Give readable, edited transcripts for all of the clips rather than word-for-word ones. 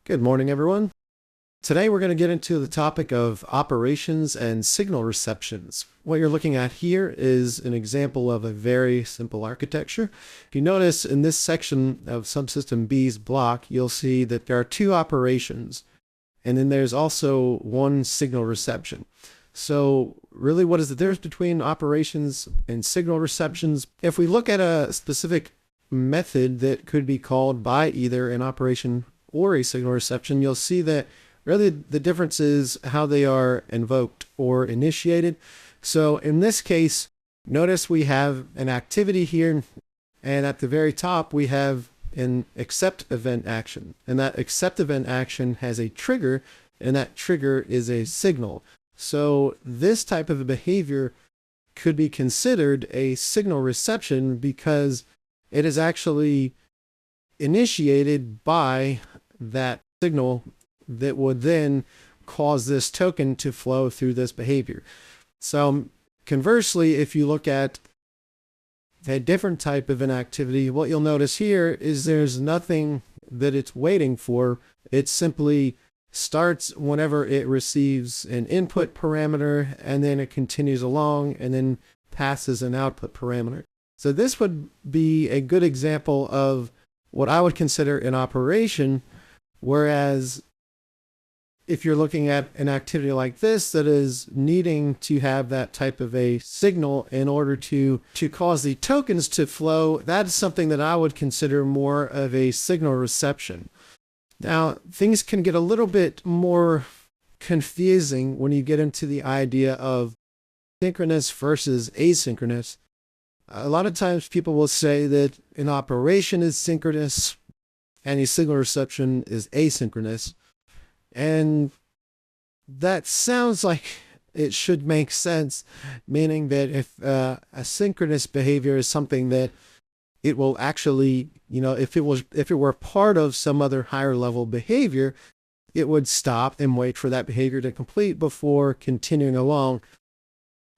Good morning, everyone. Today we're going to get into the topic of operations and signal receptions. What you're looking at here is an example of a very simple architecture. If you notice in this section of subsystem B's block, you'll see that there are two operations, and then there's also one signal reception. So really, what is the difference between operations and signal receptions? If we look at a specific method that could be called by either an operation or a signal reception, you'll see that really the difference is how they are invoked or initiated. So in this case, notice we have an activity here, and at the very top we have an accept event action. And that accept event action has a trigger, and that trigger is a signal. So this type of behavior could be considered a signal reception because it is actually initiated by that signal that would then cause this token to flow through this behavior. So conversely, if you look at a different type of an activity, what you'll notice here is there's nothing that it's waiting for. It simply starts whenever it receives an input parameter, and then it continues along and then passes an output parameter. So this would be a good example of what I would consider an operation, whereas if you're looking at an activity like this that is needing to have that type of a signal in order to cause the tokens to flow, that's something that I would consider more of a signal reception. Now, things can get a little bit more confusing when you get into the idea of synchronous versus asynchronous. A lot of times people will say that an operation is synchronous and a signal reception is asynchronous. And that sounds like it should make sense, meaning that if a synchronous behavior is something that it will actually, if it were part of some other higher level behavior, it would stop and wait for that behavior to complete before continuing along.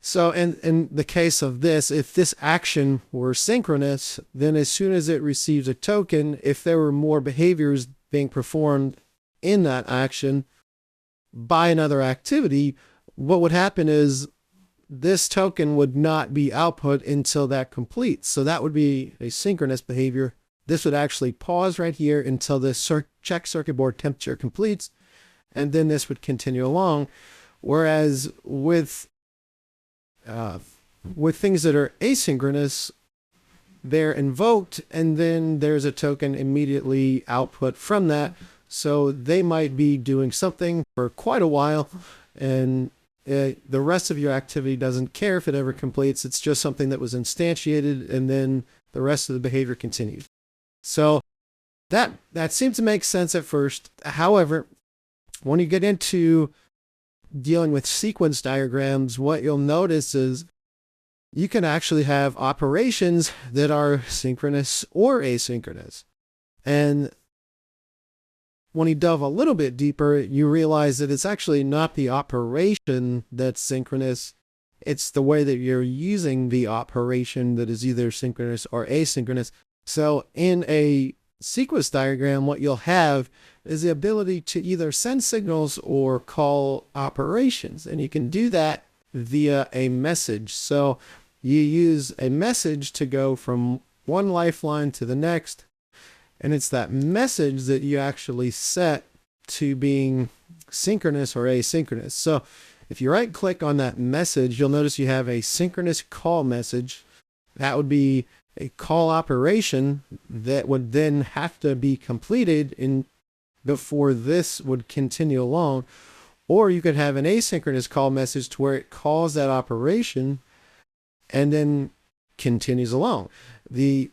So in the case of this, if this action were synchronous, then as soon as it receives a token, if there were more behaviors being performed in that action by another activity, what would happen is this token would not be output until that completes. So that would be a synchronous behavior. This would actually pause right here until this check circuit board temperature completes, and then this would continue along. Whereas with things that are asynchronous, they're invoked, and then there's a token immediately output from that. So they might be doing something for quite a while, and the rest of your activity doesn't care if it ever completes. It's just something that was instantiated, and then the rest of the behavior continues. So that seemed to make sense at first. However, when you get into dealing with sequence diagrams, what you'll notice is you can actually have operations that are synchronous or asynchronous. And when you delve a little bit deeper, you realize that it's actually not the operation that's synchronous. It's the way that you're using the operation that is either synchronous or asynchronous. So in a sequence diagram, what you'll have is the ability to either send signals or call operations. And you can do that via a message. So you use a message to go from one lifeline to the next. And it's that message that you actually set to being synchronous or asynchronous. So if you right click on that message, you'll notice you have a synchronous call message. That would be a call operation that would then have to be completed before this would continue along. Or you could have an asynchronous call message to where it calls that operation and then continues along. The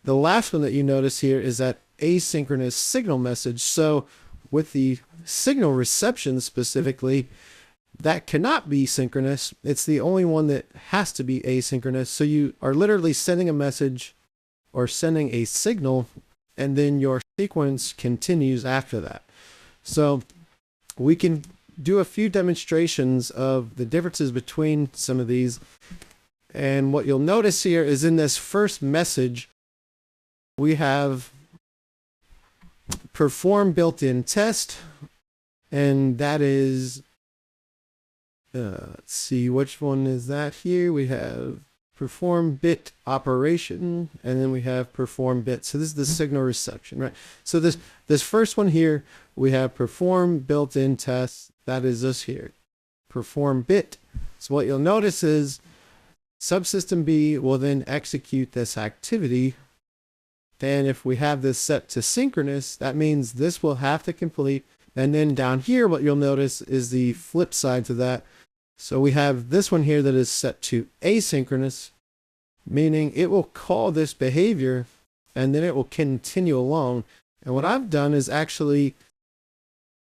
last one that you notice here is that asynchronous signal message. So with the signal reception specifically, that cannot be synchronous. It's the only one that has to be asynchronous. So you are literally sending a message or sending a signal, and then your sequence continues after that. So we can do a few demonstrations of the differences between some of these. And what you'll notice here is in this first message, we have perform built-in test, and that is, let's see, which one is that here? We have perform bit operation, and then we have perform bit. So this is the signal reception, right? So this first one here, we have perform built-in test. That is this here, perform bit. So what you'll notice is subsystem B will then execute this activity. Then if we have this set to synchronous, that means this will have to complete. And then down here, what you'll notice is the flip side to that. So we have this one here that is set to asynchronous, meaning it will call this behavior and then it will continue along. And what I've done is actually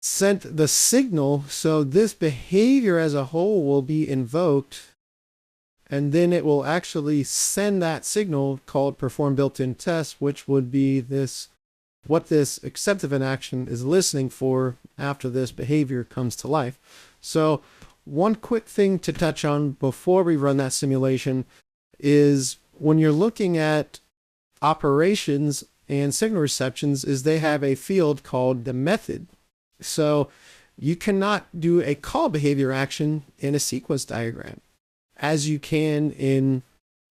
sent the signal, so this behavior as a whole will be invoked, and then it will actually send that signal called perform built-in test, which would be this, what this accept event action is listening for after this behavior comes to life. So one quick thing to touch on before we run that simulation is when you're looking at operations and signal receptions is they have a field called the method. So you cannot do a call behavior action in a sequence diagram as you can in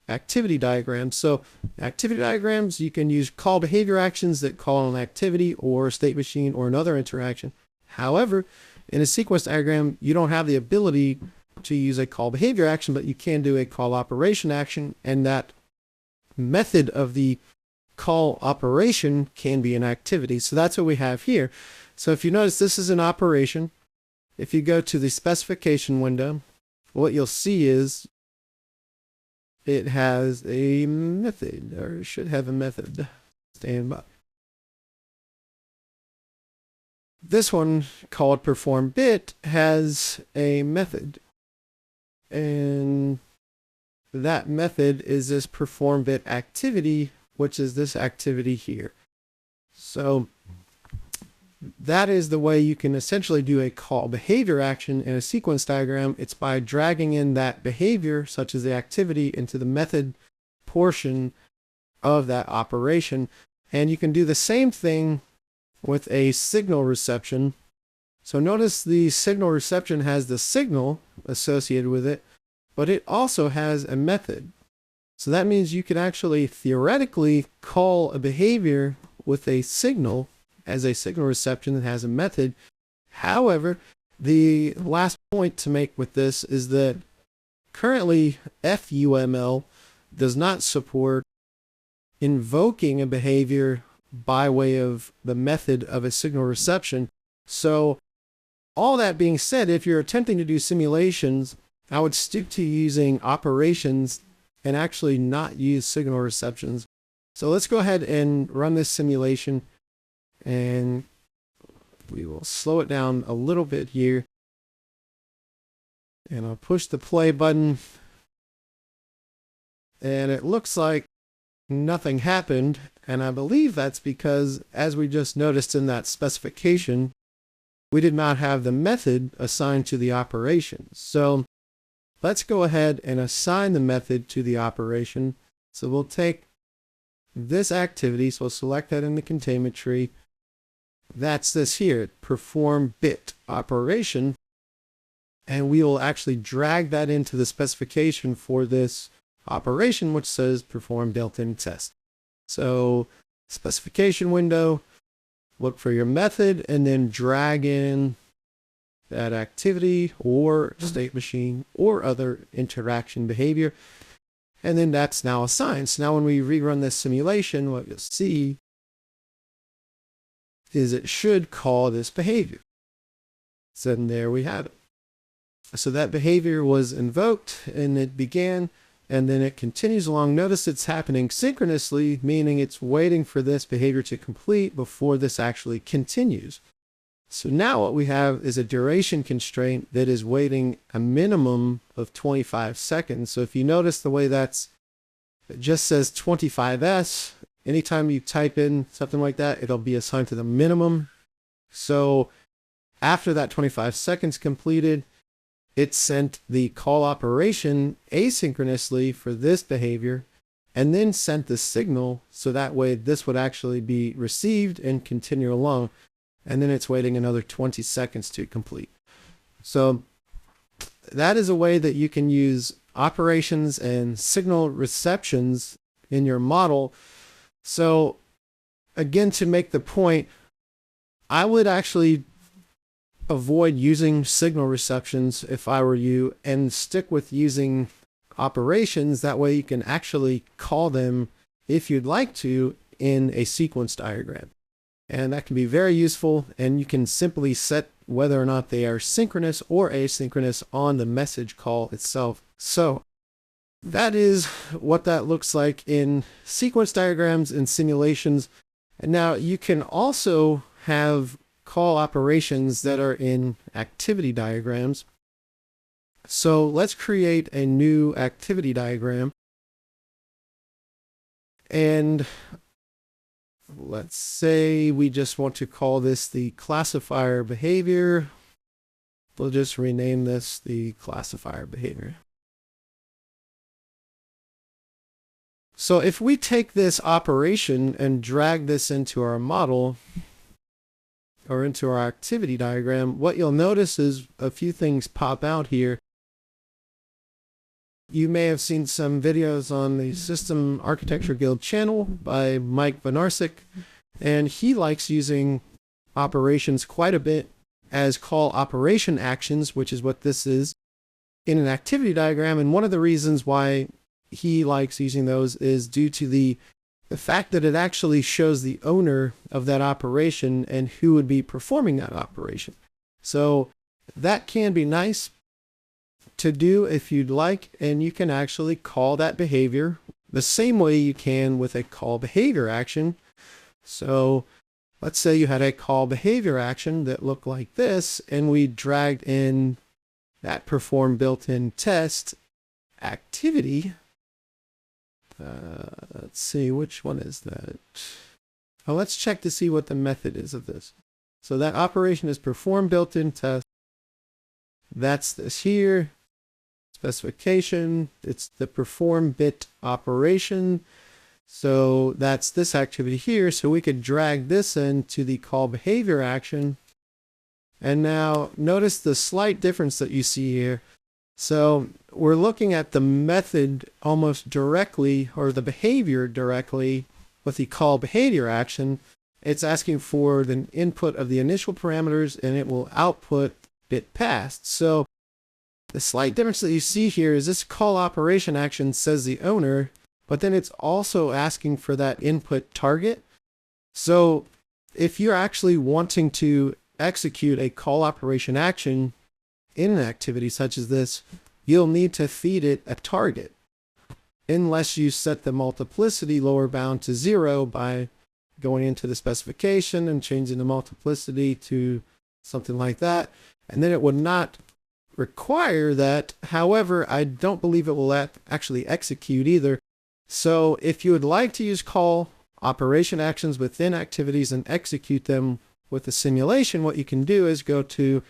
activity diagrams. So activity diagrams, you can use call behavior actions that call an activity or state machine or another interaction. However, in a sequence diagram, you don't have the ability to use a call behavior action, but you can do a call operation action, and that method of the call operation can be an activity. So that's what we have here. So if you notice, this is an operation. If you go to the specification window, what you'll see is it has a method, or should have a method. Stand by. This one called perform bit has a method, and that method is this perform bit activity, which is this activity here. So that is the way you can essentially do a call behavior action in a sequence diagram. It's by dragging in that behavior, such as the activity, into the method portion of that operation. And you can do the same thing with a signal reception. So notice the signal reception has the signal associated with it, but it also has a method. So that means you can actually theoretically call a behavior with a signal as a signal reception that has a method. However, the last point to make with this is that currently FUML does not support invoking a behavior by way of the method of a signal reception. So all that being said, if you're attempting to do simulations, I would stick to using operations and actually not use signal receptions. So let's go ahead and run this simulation, and we will slow it down a little bit here. And I'll push the play button, and it looks like nothing happened. And I believe that's because, as we just noticed in that specification, we did not have the method assigned to the operation. So let's go ahead and assign the method to the operation. So we'll take this activity, so we'll select that in the containment tree. That's this here, perform bit operation. And we will actually drag that into the specification for this operation, which says perform built-in test. So specification window, look for your method, and then drag in that activity or state machine or other interaction behavior. And then that's now assigned. So now when we rerun this simulation, what you'll see is it should call this behavior. So then there we have it. So that behavior was invoked and it began, and then it continues along. Notice it's happening synchronously, meaning it's waiting for this behavior to complete before this actually continues. So now what we have is a duration constraint that is waiting a minimum of 25 seconds. So if you notice the way it just says 25s, anytime you type in something like that, it'll be assigned to the minimum. So after that 25 seconds completed, it sent the call operation asynchronously for this behavior, and then sent the signal, so that way this would actually be received and continue along, and then it's waiting another 20 seconds to complete. So that is a way that you can use operations and signal receptions in your model. So again, to make the point, I would actually avoid using signal receptions if I were you, and stick with using operations. That way you can actually call them, if you'd like to, in a sequence diagram. And that can be very useful, and you can simply set whether or not they are synchronous or asynchronous on the message call itself. So that is what that looks like in sequence diagrams and simulations. And now you can also have call operations that are in activity diagrams. So let's create a new activity diagram. And let's say we just want to call this the classifier behavior. We'll just rename this the classifier behavior. So if we take this operation and drag this into our model, or into our activity diagram, what you'll notice is a few things pop out here. You may have seen some videos on the System Architecture Guild channel by Mike Vanarsik, and he likes using operations quite a bit as call operation actions, which is what this is, in an activity diagram. And one of the reasons why he likes using those is due to the fact that it actually shows the owner of that operation and who would be performing that operation. So that can be nice to do if you'd like, and you can actually call that behavior the same way you can with a call behavior action. So let's say you had a call behavior action that looked like this, and we dragged in that perform built-in test activity. Let's see, which one is that? Oh, let's check to see what the method is of this. So that operation is perform built-in test. That's this here. Specification, it's the perform bit operation. So that's this activity here. So we could drag this into the call behavior action. And now notice the slight difference that you see here. So we're looking at the method almost directly, or the behavior directly, with the call behavior action. It's asking for the input of the initial parameters, and it will output bit passed. So the slight difference that you see here is this call operation action says the owner, but then it's also asking for that input target. So if you're actually wanting to execute a call operation action in an activity such as this, you'll need to feed it a target, unless you set the multiplicity lower bound to 0 by going into the specification and changing the multiplicity to something like that. And then it would not require that. However, I don't believe it will actually execute either. So if you would like to use call operation actions within activities and execute them with a simulation, what you can do is go to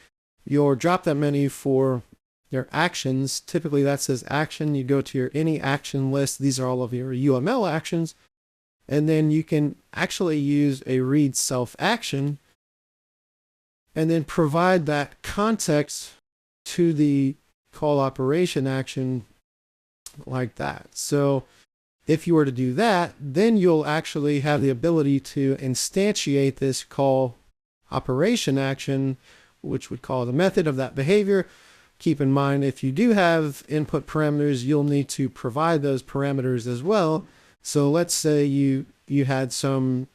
your drop-down menu for your actions. Typically that says action. You go to your any action list. These are all of your UML actions. And then you can actually use a read self action and then provide that context to the call operation action like that. So if you were to do that, then you'll actually have the ability to instantiate this call operation action, which would call the method of that behavior. Keep in mind, if you do have input parameters, you'll need to provide those parameters as well. So let's say you had some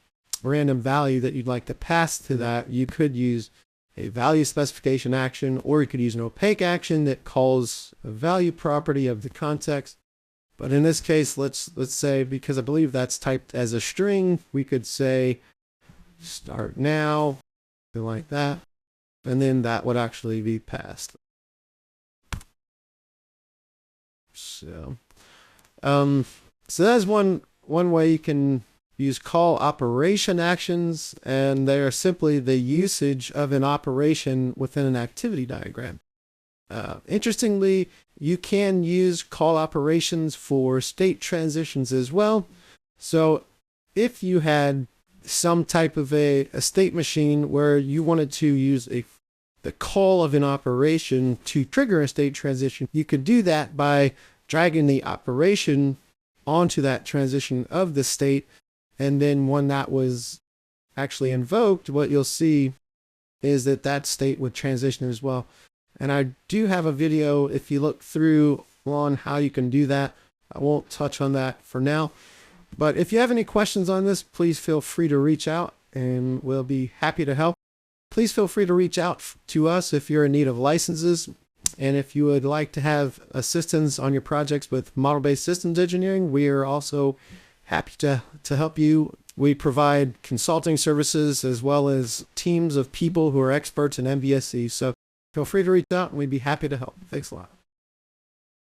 random value that you'd like to pass to that. You could use a value specification action, or you could use an opaque action that calls a value property of the context. But in this case, let's say, because I believe that's typed as a string, we could say start now, something like that, and then that would actually be passed. So that's one way you can use call operation actions, and they are simply the usage of an operation within an activity diagram. Interestingly, you can use call operations for state transitions as well. So if you had some type of a state machine where you wanted to use the call of an operation to trigger a state transition, you could do that by dragging the operation onto that transition of the state. And then when that was actually invoked, what you'll see is that that state would transition as well. And I do have a video, if you look through, on how you can do that. I won't touch on that for now. But if you have any questions on this, please feel free to reach out and we'll be happy to help. Please feel free to reach out to us if you're in need of licenses. And if you would like to have assistance on your projects with model-based systems engineering, we are also happy to help you. We provide consulting services as well as teams of people who are experts in MBSE. So feel free to reach out and we'd be happy to help. Thanks a lot.